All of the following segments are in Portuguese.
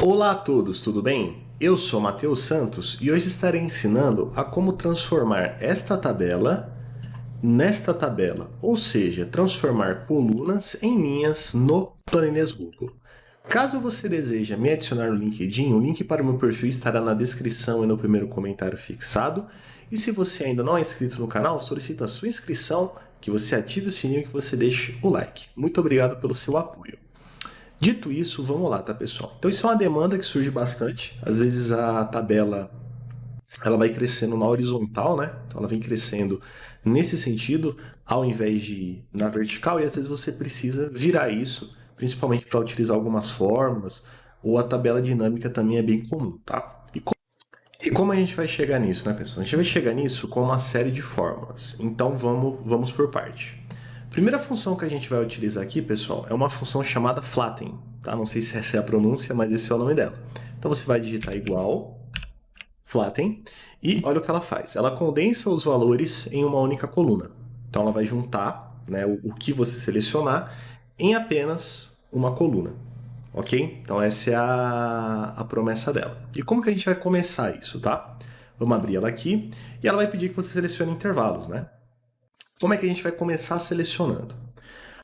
Olá a todos, tudo bem? Eu sou Matheus Santos e hoje estarei ensinando a como transformar esta tabela nesta tabela, ou seja, transformar colunas em linhas no Planilhas Google. Caso você deseje me adicionar no LinkedIn, o link para o meu perfil estará na descrição e no primeiro comentário fixado. E se você ainda não é inscrito no canal, solicito a sua inscrição, que você ative o sininho e que você deixe o like. Muito obrigado pelo seu apoio. Dito isso, vamos lá, tá, pessoal? Então isso é uma demanda que surge bastante. Às vezes a tabela ela vai crescendo na horizontal, né? Então ela vem crescendo nesse sentido, ao invés de ir na vertical, e às vezes você precisa virar isso, principalmente para utilizar algumas fórmulas, ou a tabela dinâmica também é bem comum, tá? E como a gente vai chegar nisso, né, pessoal? A gente vai chegar nisso com uma série de fórmulas. Então vamos por parte. Primeira função que a gente vai utilizar aqui, pessoal, é uma função chamada flatten, tá? Não sei se essa é a pronúncia, mas esse é o nome dela. Então você vai digitar igual flatten e olha o que ela faz. Ela condensa os valores em uma única coluna. Então ela vai juntar, né, o que você selecionar em apenas uma coluna. Ok? Então essa é a promessa dela. E como que a gente vai começar isso, tá? Vamos abrir ela aqui e ela vai pedir que você selecione intervalos, né? Como é que a gente vai começar selecionando?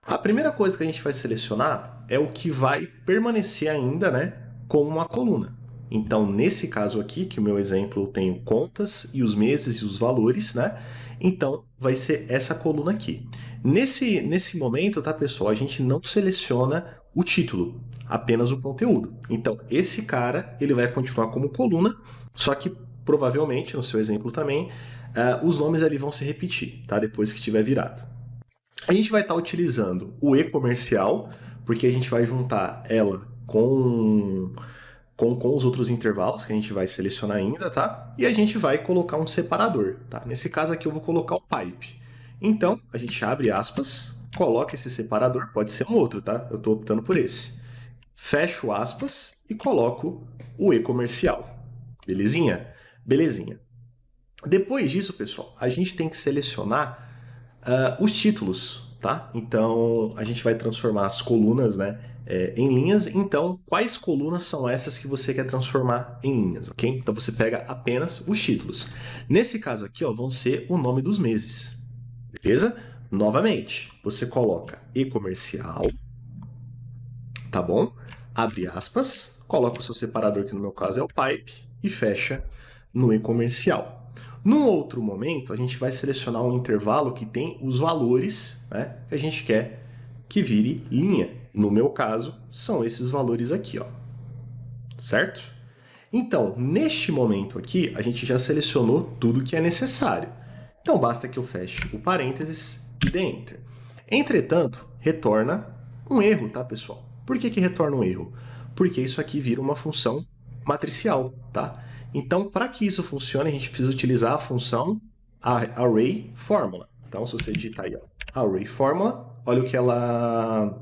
A primeira coisa que a gente vai selecionar é o que vai permanecer ainda, né, como uma coluna. Então, nesse caso aqui, que o meu exemplo tem contas e os meses e os valores, né? Então, vai ser essa coluna aqui. Nesse momento, tá, pessoal, a gente não seleciona o título, apenas o conteúdo. Então, esse cara, ele vai continuar como coluna, só que provavelmente, no seu exemplo também, os nomes ali vão se repetir, tá? Depois que tiver virado. A gente vai estar utilizando o e-comercial, porque a gente vai juntar ela com os outros intervalos que a gente vai selecionar ainda, tá? E a gente vai colocar um separador, tá? Nesse caso aqui eu vou colocar o pipe. Então, a gente abre aspas, coloca esse separador, pode ser um outro, tá? Eu estou optando por esse. Fecho aspas e coloco o e-comercial. Belezinha? Belezinha. Depois disso, pessoal, a gente tem que selecionar os títulos, tá? Então, a gente vai transformar as colunas, né, em linhas. Então, quais colunas são essas que você quer transformar em linhas, ok? Então, você pega apenas os títulos. Nesse caso aqui, ó, vão ser o nome dos meses, beleza? Novamente, você coloca e-comercial, tá bom? Abre aspas, coloca o seu separador, que no meu caso é o pipe, e fecha no e-comercial. Num outro momento, a gente vai selecionar um intervalo que tem os valores, né, que a gente quer que vire linha. No meu caso, são esses valores aqui, ó. Certo? Então, neste momento aqui, a gente já selecionou tudo que é necessário. Então, basta que eu feche o parênteses e dê Enter. Entretanto, retorna um erro, tá, pessoal? Por que retorna um erro? Porque isso aqui vira uma função matricial, tá? Então, para que isso funcione, a gente precisa utilizar a função array formula. Então, se você digitar aí, ó, array formula, olha o que ela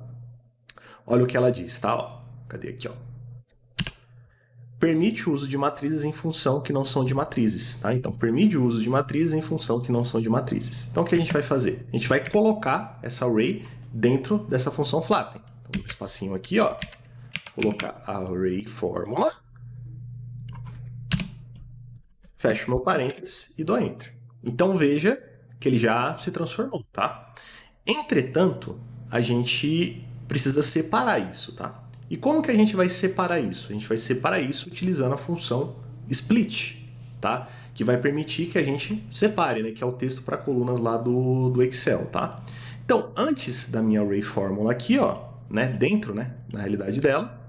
diz, tá? Ó, cadê aqui, ó? Permite o uso de matrizes em função que não são de matrizes, tá? Então, permite o uso de matrizes em função que não são de matrizes. Então, o que a gente vai fazer? A gente vai colocar essa array dentro dessa função flatten. Então, um espacinho aqui, ó, colocar array formula, fecho meu parênteses e dou Enter. Então, veja que ele já se transformou, tá? Entretanto, a gente precisa separar isso, tá? E como que a gente vai separar isso? A gente vai separar isso utilizando a função split, tá? Que vai permitir que a gente separe, né? Que é o texto para colunas lá do Excel, tá? Então, antes da minha array formula aqui, ó, né? Dentro, né? Na realidade dela,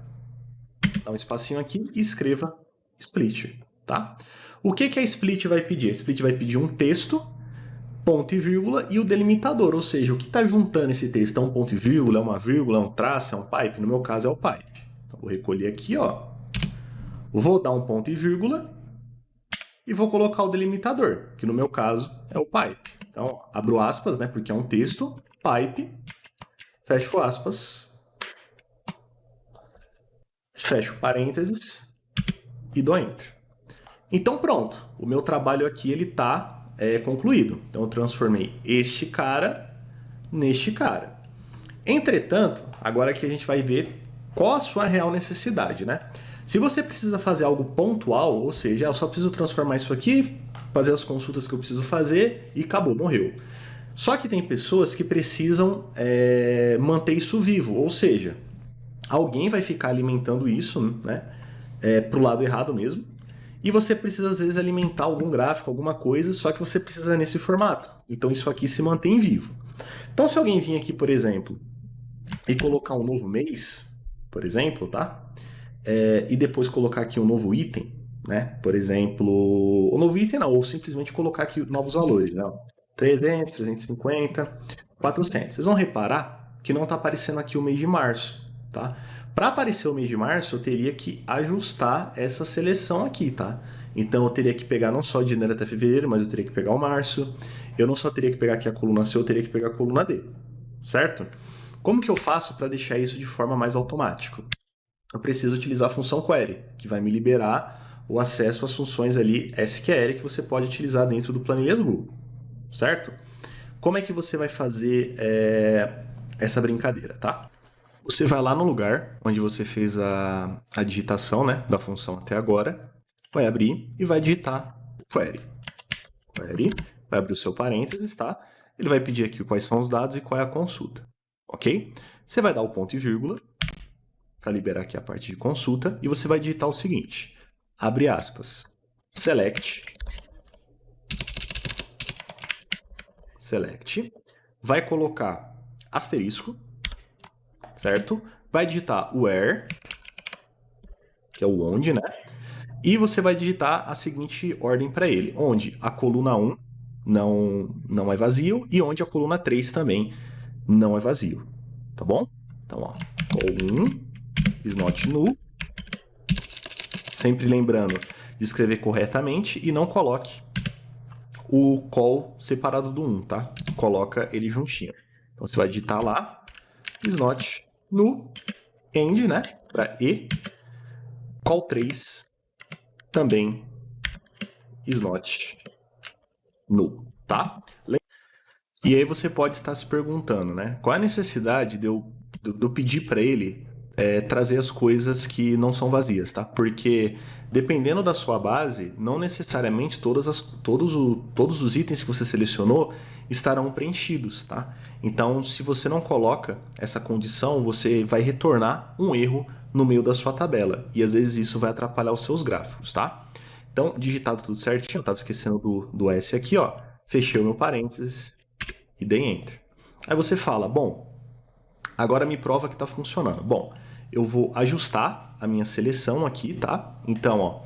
dá um espacinho aqui e escreva split, tá? O que a split vai pedir? A split vai pedir um texto, ponto e vírgula e o delimitador, ou seja, o que está juntando esse texto é um ponto e vírgula, é uma vírgula, é um traço, é um pipe? No meu caso é o pipe. Então, vou recolher aqui, ó, vou dar um ponto e vírgula e vou colocar o delimitador, que no meu caso é o pipe. Então, abro aspas, né, porque é um texto, pipe, fecho aspas, fecho parênteses e dou Enter. Então pronto, o meu trabalho aqui ele está concluído. Então eu transformei este cara neste cara. Entretanto, agora que a gente vai ver qual a sua real necessidade, né? Se você precisa fazer algo pontual, ou seja, eu só preciso transformar isso aqui, fazer as consultas que eu preciso fazer e acabou, morreu. Só que tem pessoas que precisam manter isso vivo, ou seja, alguém vai ficar alimentando isso, né? Pro lado errado mesmo. E você precisa, às vezes, alimentar algum gráfico, alguma coisa, só que você precisa nesse formato. Então isso aqui se mantém vivo. Então se alguém vir aqui, por exemplo, e colocar um novo mês, por exemplo, tá? E depois colocar aqui um novo item, né? Por exemplo, o novo item não, ou simplesmente colocar aqui novos valores, né? 300, 350, 400. Vocês vão reparar que não está aparecendo aqui o mês de março, tá? Para aparecer o mês de março, eu teria que ajustar essa seleção aqui, tá? Então eu teria que pegar não só de janeiro até fevereiro, mas eu teria que pegar o março. Eu não só teria que pegar aqui a coluna C, eu teria que pegar a coluna D, certo? Como que eu faço para deixar isso de forma mais automática? Eu preciso utilizar a função query, que vai me liberar o acesso às funções ali SQL que você pode utilizar dentro do planilha do Google, certo? Como é que você vai fazer essa brincadeira, tá? Você vai lá no lugar onde você fez a digitação, né, da função até agora, vai abrir e vai digitar query. Query, vai abrir o seu parênteses, tá? Ele vai pedir aqui quais são os dados e qual é a consulta, ok? Você vai dar o ponto e vírgula, para liberar aqui a parte de consulta, e você vai digitar o seguinte, abre aspas, select, vai colocar asterisco, certo? Vai digitar where, que é o onde, né? E você vai digitar a seguinte ordem para ele, onde a coluna 1 não é vazio e onde a coluna 3 também não é vazio, tá bom? Então, ó, col1 is not null, sempre lembrando de escrever corretamente e não coloque o call separado do 1, tá? Coloca ele juntinho. Então você vai digitar lá, is not null, end, né? Para e, call 3 também is not null, tá? E aí você pode estar se perguntando, né? Qual a necessidade de eu pedir para ele trazer as coisas que não são vazias, tá? Porque dependendo da sua base, não necessariamente todos os itens que você selecionou estarão preenchidos, tá? Então, se você não coloca essa condição, você vai retornar um erro no meio da sua tabela. E às vezes isso vai atrapalhar os seus gráficos, tá? Então, digitado tudo certinho, eu estava esquecendo do S aqui, ó. Fechei o meu parênteses e dei Enter. Aí você fala, bom, agora me prova que está funcionando. Bom, eu vou ajustar a minha seleção aqui, tá? Então, ó,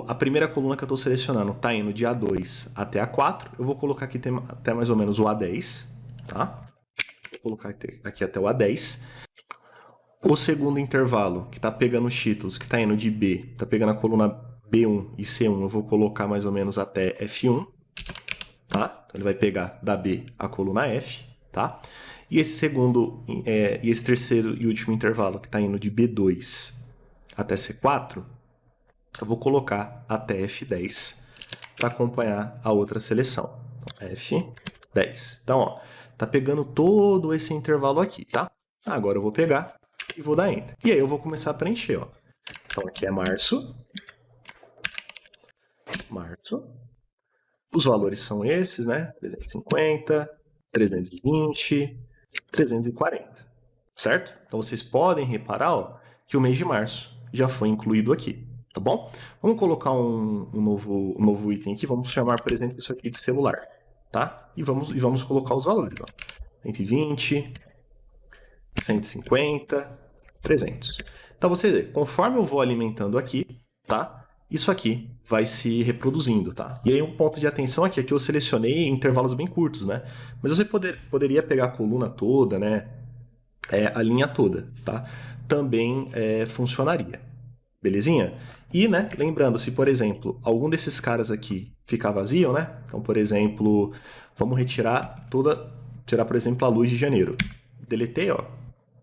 a primeira coluna que eu estou selecionando está indo de A2 até A4. Eu vou colocar aqui até mais ou menos o A10, tá? Vou colocar aqui até o A10. O segundo intervalo, que está pegando os títulos, que está indo de B, está pegando a coluna B1 e C1, eu vou colocar mais ou menos até F1, tá? Então ele vai pegar da B a coluna F, tá? E esse terceiro e último intervalo, que está indo de B2 até C4, eu vou colocar até F10 para acompanhar a outra seleção. F10. Então, ó, tá pegando todo esse intervalo aqui, tá? Agora eu vou pegar e vou dar Enter. E aí eu vou começar a preencher, ó. Então aqui é março. Os valores são esses, né? 350, 320, 340, certo? Então vocês podem reparar, ó, que o mês de março já foi incluído aqui, tá bom? Vamos colocar um novo item aqui, vamos chamar, por exemplo, isso aqui de celular, tá? E vamos colocar os valores, ó. 120, 150, 300. Então você vê, conforme eu vou alimentando aqui, tá? Isso aqui vai se reproduzindo, tá? E aí um ponto de atenção aqui é que eu selecionei intervalos bem curtos, né? Mas você poderia pegar a coluna toda, né? A linha toda, tá? Também funcionaria, belezinha? E, né, lembrando, se, por exemplo, algum desses caras aqui ficar vazio, né? Então, por exemplo, vamos tirar, por exemplo, a luz de janeiro. Deletei, ó.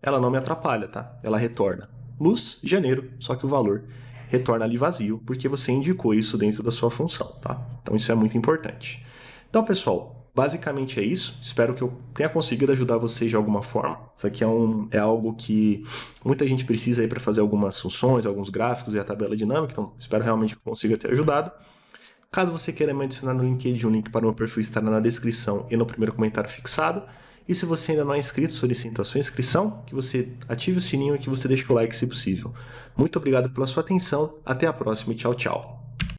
Ela não me atrapalha, tá? Ela retorna luz, janeiro, só que o valor retorna ali vazio, porque você indicou isso dentro da sua função, tá? Então isso é muito importante. Então, pessoal, basicamente é isso. Espero que eu tenha conseguido ajudar vocês de alguma forma. Isso aqui é algo que muita gente precisa aí para fazer algumas funções, alguns gráficos e a tabela dinâmica, então espero realmente que eu consiga ter ajudado. Caso você queira me adicionar no LinkedIn, o link para o meu perfil estará na descrição e no primeiro comentário fixado. E se você ainda não é inscrito, solicito a sua inscrição, que você ative o sininho e que você deixe o like se possível. Muito obrigado pela sua atenção, até a próxima e tchau, tchau.